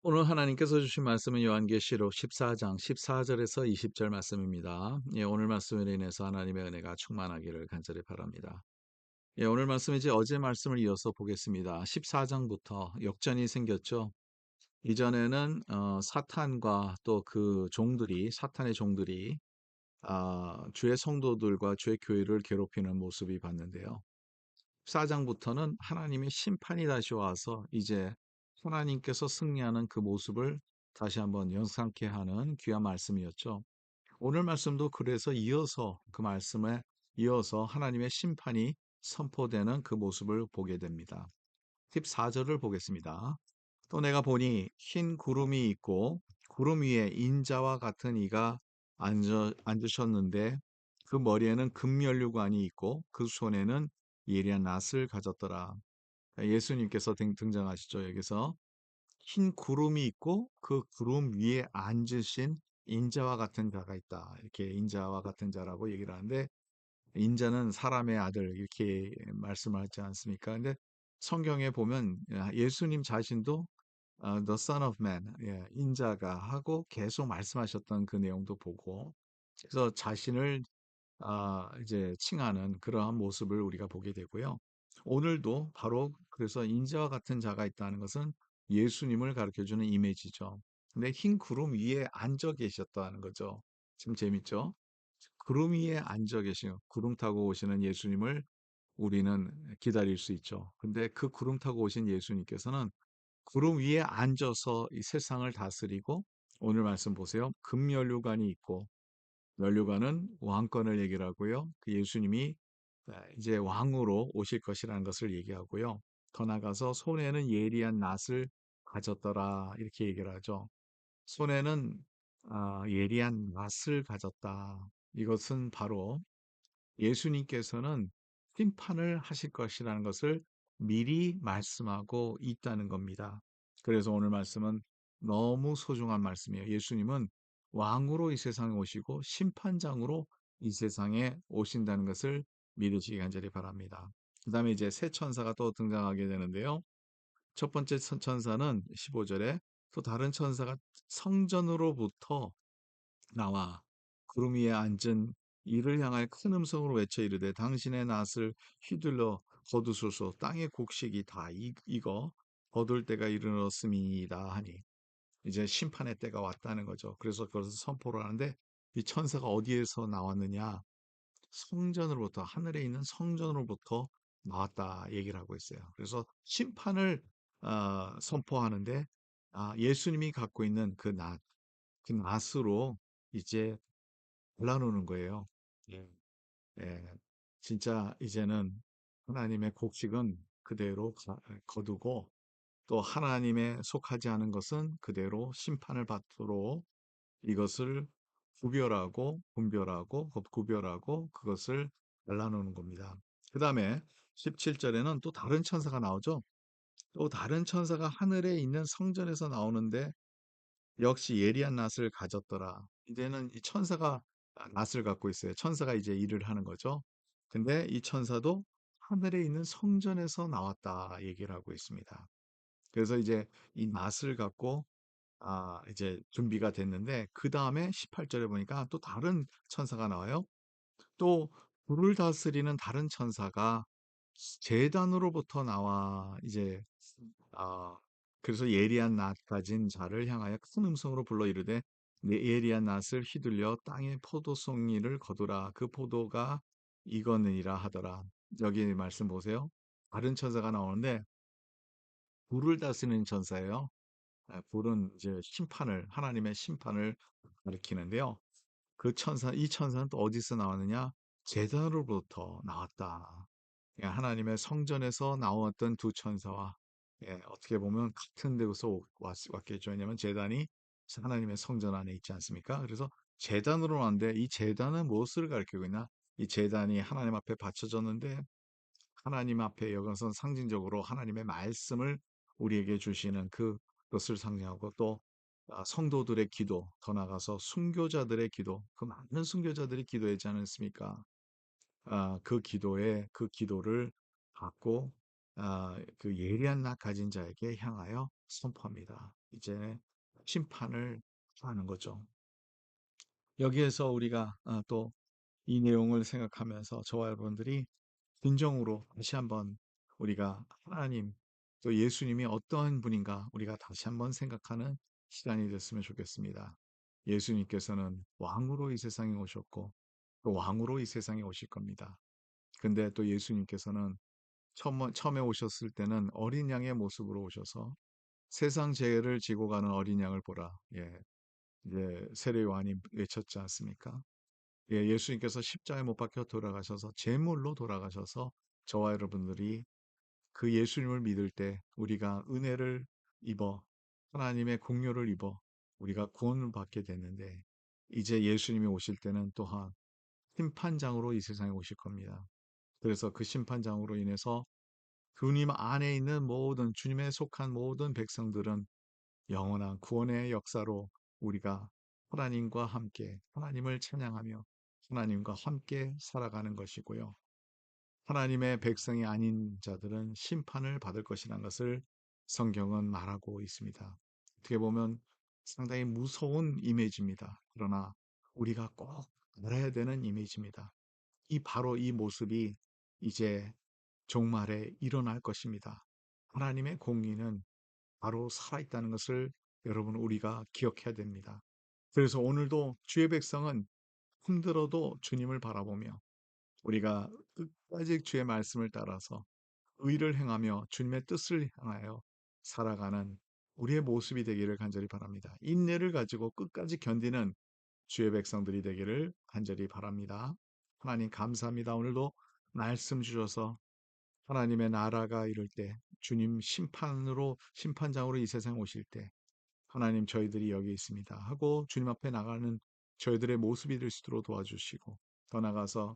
오늘 하나님께서 주신 말씀은 요한계시록 14장 14절에서 20절 말씀입니다. 예, 오늘 말씀으로 인해서 하나님의 은혜가 충만하기를 간절히 바랍니다. 예, 오늘 말씀 이제 어제 말씀을 이어서 보겠습니다. 14장부터 역전이 생겼죠. 이전에는 사탄과 또 그 종들이 사탄의 종들이 주의 성도들과 주의 교회를 괴롭히는 모습이 봤는데요. 14장부터는 하나님의 심판이 다시 와서 이제 하나님께서 승리하는 그 모습을 다시 한번 연상케 하는 귀한 말씀이었죠. 오늘 말씀도 그래서 이어서 그 말씀에 이어서 하나님의 심판이 선포되는 그 모습을 보게 됩니다. 14절을 보겠습니다. 또 내가 보니 흰 구름이 있고 구름 위에 인자와 같은 이가 앉으셨는데 그 머리에는 금면류관이 있고 그 손에는 예리한 낫을 가졌더라. 예수님께서 등장하시죠. 여기서 흰 구름이 있고 그 구름 위에 앉으신 인자와 같은 자가 있다. 이렇게 인자와 같은 자라고 얘기를 하는데 인자는 사람의 아들 이렇게 말씀하지 않습니까? 근데 성경에 보면 예수님 자신도 The Son of Man, 예, 인자가 하고 계속 말씀하셨던 그 내용도 보고 그래서 자신을 이제 칭하는 그러한 모습을 우리가 보게 되고요. 오늘도 바로 그래서 인자와 같은 자가 있다는 것은 예수님을 가르쳐주는 이미지죠. 근데 흰 구름 위에 앉아 계셨다는 거죠. 지금 재밌죠? 구름 위에 앉아 계신 구름 타고 오시는 예수님을 우리는 기다릴 수 있죠. 근데 그 구름 타고 오신 예수님께서는 구름 위에 앉아서 이 세상을 다스리고 오늘 말씀 보세요. 금면류관이 있고 면류관은 왕권을 얘기를 하고요. 그 예수님이 이제 왕으로 오실 것이라는 것을 얘기하고요. 더 나아가서 손에는 예리한 낫을 가졌더라 이렇게 얘기를 하죠. 손에는 예리한 낫을 가졌다. 이것은 바로 예수님께서는 심판을 하실 것이라는 것을 미리 말씀하고 있다는 겁니다. 그래서 오늘 말씀은 너무 소중한 말씀이에요. 예수님은 왕으로 이 세상에 오시고 심판장으로 이 세상에 오신다는 것을 믿으시기 간절히 바랍니다. 그 다음에 이제 새 천사가 또 등장하게 되는데요. 첫 번째 천사는 15절에 또 다른 천사가 성전으로부터 나와 구름 위에 앉은 이를 향하여 큰 음성으로 외쳐 이르되 당신의 낫을 휘둘러 거두소서 땅의 곡식이 다 익어 거둘 때가 이르렀음이니이다 하니 이제 심판의 때가 왔다는 거죠. 그래서 그것을 선포를 하는데 이 천사가 어디에서 나왔느냐? 성전으로부터 하늘에 있는 성전으로부터 나왔다 얘기를 하고 있어요. 그래서 심판을 선포하는데 예수님이 갖고 있는 그 낫으로 이제 골라놓는 거예요. 예. 예. 진짜 이제는 하나님의 곡식은 그대로 거두고 또 하나님의 속하지 않은 것은 그대로 심판을 받도록 이것을 구별하고 분별하고 구별하고 그것을 갈라놓는 겁니다. 그 다음에 17절에는 또 다른 천사가 나오죠. 또 다른 천사가 하늘에 있는 성전에서 나오는데 역시 예리한 낫을 가졌더라. 이제는 이 천사가 낫을 갖고 있어요. 천사가 이제 일을 하는 거죠. 근데 이 천사도 하늘에 있는 성전에서 나왔다 얘기를 하고 있습니다. 그래서 이제 이 낫을 갖고 이제 준비가 됐는데 그 다음에 18절에 보니까 또 다른 천사가 나와요. 또 불을 다스리는 다른 천사가 제단으로부터 나와 이제 아, 그래서 예리한 낫 가진 자를 향하여 큰 음성으로 불러 이르되 내 예리한 낫을 휘둘려 땅의 포도송이를 거두라 그 포도가 익었느니라 하더라. 여기 말씀 보세요. 다른 천사가 나오는데 불을 다스리는 천사예요. 불은 이제 심판을 하나님의 심판을 가리키는데요. 이 천사는 또 어디서 나왔느냐? 제단으로부터 나왔다. 예, 하나님의 성전에서 나왔던 두 천사와 어떻게 보면 같은 데서 왔겠죠. 왜냐하면 제단이 하나님의 성전 안에 있지 않습니까? 그래서 제단으로 왔는데 이 제단은 무엇을 가리키고 있나? 이 제단이 하나님 앞에 바쳐졌는데 하나님 앞에 여기서 상징적으로 하나님의 말씀을 우리에게 주시는 그것을 상징하고 또 성도들의 기도, 더 나아가서 순교자들의 기도, 그 많은 순교자들이 기도하지 않았습니까? 그 기도를 받고 그 예리한 나 가진 자에게 향하여 선포합니다. 이제 심판을 하는 거죠. 여기에서 우리가 또 이 내용을 생각하면서 저와 여러분들이 진정으로 다시 한번 우리가 하나님 또 예수님이 어떠한 분인가 우리가 다시 한번 생각하는 시간이 됐으면 좋겠습니다. 예수님께서는 왕으로 이 세상에 오셨고 또 왕으로 이 세상에 오실 겁니다. 근데 또 예수님께서는 처음에 오셨을 때는 어린 양의 모습으로 오셔서 세상 죄를 지고 가는 어린 양을 보라. 예, 이제 세례 요한이 외쳤지 않습니까? 예, 예수님께서 십자가에 못 박혀 돌아가셔서 제물로 돌아가셔서 저와 여러분들이 그 예수님을 믿을 때 우리가 은혜를 입어 하나님의 공료를 입어 우리가 구원을 받게 되는데 이제 예수님이 오실 때는 또한 심판장으로 이 세상에 오실 겁니다. 그래서 그 심판장으로 인해서 주님 안에 있는 모든 주님에 속한 모든 백성들은 영원한 구원의 역사로 우리가 하나님과 함께 하나님을 찬양하며 하나님과 함께 살아가는 것이고요. 하나님의 백성이 아닌 자들은 심판을 받을 것이라는 것을 성경은 말하고 있습니다. 어떻게 보면 상당히 무서운 이미지입니다. 그러나 우리가 꼭 알아야 되는 이미지입니다. 바로 이 모습이 이제 종말에 일어날 것입니다. 하나님의 공의는 바로 살아있다는 것을 여러분 우리가 기억해야 됩니다. 그래서 오늘도 주의 백성은 힘들어도 주님을 바라보며 우리가 끝까지 주의 말씀을 따라서 의를 행하며 주님의 뜻을 향하여 살아가는 우리의 모습이 되기를 간절히 바랍니다. 인내를 가지고 끝까지 견디는 주의 백성들이 되기를 간절히 바랍니다. 하나님 감사합니다. 오늘도 말씀 주셔서 하나님의 나라가 이룰 때 주님 심판장으로 이 세상 오실 때 하나님 저희들이 여기 있습니다 하고 주님 앞에 나가는 저희들의 모습이 될 수 있도록 도와주시고 더 나아가서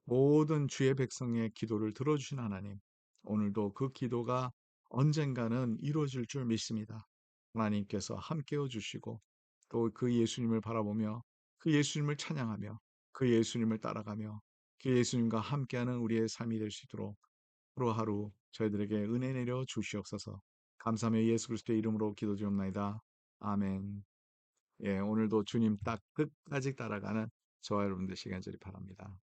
모든 주의 백성의 기도를 들어주신 하나님 오늘도 그 기도가 언젠가는 이루어질 줄 믿습니다. 하나님께서 함께해 주시고 또 그 예수님을 바라보며 그 예수님을 찬양하며 그 예수님을 따라가며 그 예수님과 함께하는 우리의 삶이 될 수 있도록 하루하루 저희들에게 은혜 내려 주시옵소서. 감사하며 예수 그리스도의 이름으로 기도드리옵나이다. 아멘. 예, 오늘도 주님 딱 끝까지 따라가는 저와 여러분들 시간들이 바랍니다.